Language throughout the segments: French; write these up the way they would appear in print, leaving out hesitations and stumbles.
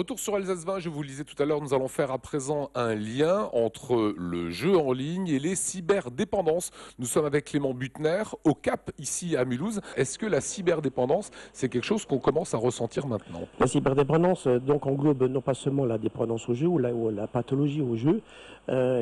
Retour sur Alsace 20, je vous le disais tout à l'heure, nous allons faire à présent un lien entre le jeu en ligne et les cyberdépendances. Nous sommes avec Clément Buttner, au Cap, ici à Mulhouse. Est-ce que la cyberdépendance, c'est quelque chose qu'on commence à ressentir maintenant? La cyberdépendance donc englobe non pas seulement la dépendance au jeu ou la pathologie au jeu,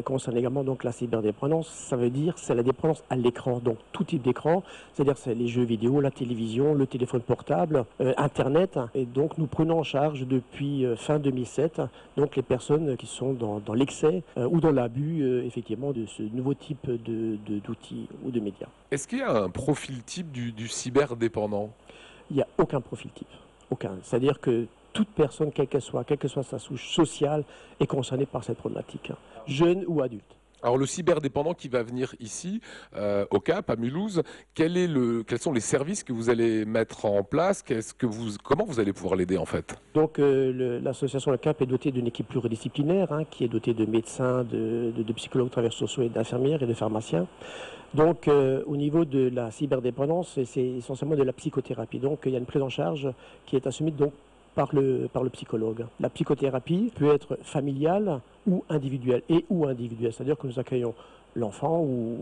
concerne également donc la cyberdépendance. Ça veut dire c'est la dépendance à l'écran, donc tout type d'écran, c'est-à-dire c'est les jeux vidéo, la télévision, le téléphone portable, Internet. Et donc nous prenons en charge depuis fin 2007 donc les personnes qui sont dans l'excès ou dans l'abus effectivement de ce nouveau type d'outils ou de médias. Est-ce qu'il y a un profil type du cyberdépendant? Il n'y a aucun profil type. Aucun. C'est-à-dire que toute personne, quelle que soit sa souche sociale, est concernée par cette problématique, jeune ou adulte. Alors le cyberdépendant qui va venir ici, au Cap, à Mulhouse, quels sont les services que vous allez mettre en place? Comment vous allez pouvoir l'aider en fait? Donc l'association Le Cap est dotée d'une équipe pluridisciplinaire qui est dotée de médecins, de psychologues, travailleurs sociaux et d'infirmières et de pharmaciens. Donc au niveau de la cyberdépendance, c'est essentiellement de la psychothérapie. Donc il y a une prise en charge qui est assumée donc par le psychologue. La psychothérapie peut être familiale ou individuelle, c'est-à-dire que nous accueillons l'enfant ou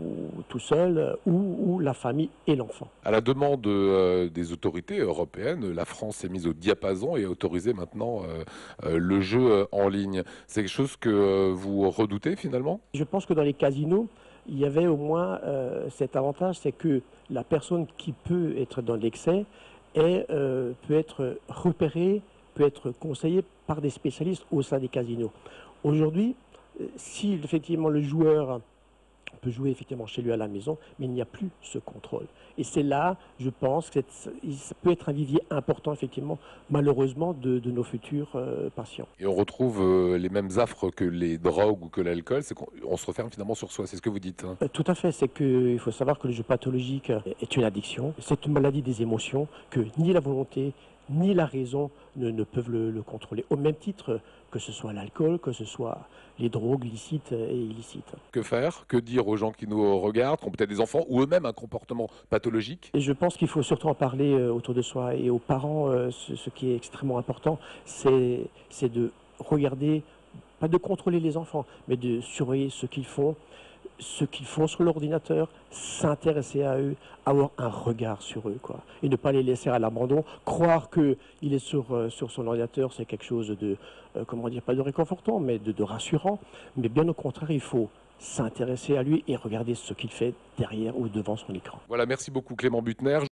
tout seul ou la famille et l'enfant. À la demande des autorités européennes, la France s'est mise au diapason et a autorisé maintenant le jeu en ligne. C'est quelque chose que vous redoutez finalement? Je pense que dans les casinos, il y avait au moins cet avantage, c'est que la personne qui peut être dans l'excès peut être repérée, peut être conseillée par des spécialistes au sein des casinos. Aujourd'hui, si effectivement le joueur peut jouer effectivement chez lui à la maison, mais il n'y a plus ce contrôle. Et c'est là, je pense, que ça peut être un vivier important, effectivement, malheureusement, de nos futurs patients. Et on retrouve les mêmes affres que les drogues ou que l'alcool, c'est qu'on se referme finalement sur soi, c'est ce que vous dites, hein. Tout à fait, c'est qu'il faut savoir que le jeu pathologique est une addiction, c'est une maladie des émotions, que ni la volonté, ni la raison ne peuvent le contrôler. Au même titre que ce soit l'alcool, que ce soit les drogues licites et illicites. Que faire? Que dire aux gens qui nous regardent, qui ont peut-être des enfants ou eux-mêmes un comportement pathologique? Et je pense qu'il faut surtout en parler autour de soi. Et aux parents, ce qui est extrêmement important, c'est de regarder, pas de contrôler les enfants, mais de surveiller ce qu'ils font sur l'ordinateur, s'intéresser à eux, avoir un regard sur eux, quoi. Et ne pas les laisser à l'abandon, croire qu'il est sur son ordinateur, c'est quelque chose de, comment dire, pas de réconfortant, mais de rassurant. Mais bien au contraire, il faut s'intéresser à lui et regarder ce qu'il fait derrière ou devant son écran. Voilà, merci beaucoup Clément Buttner.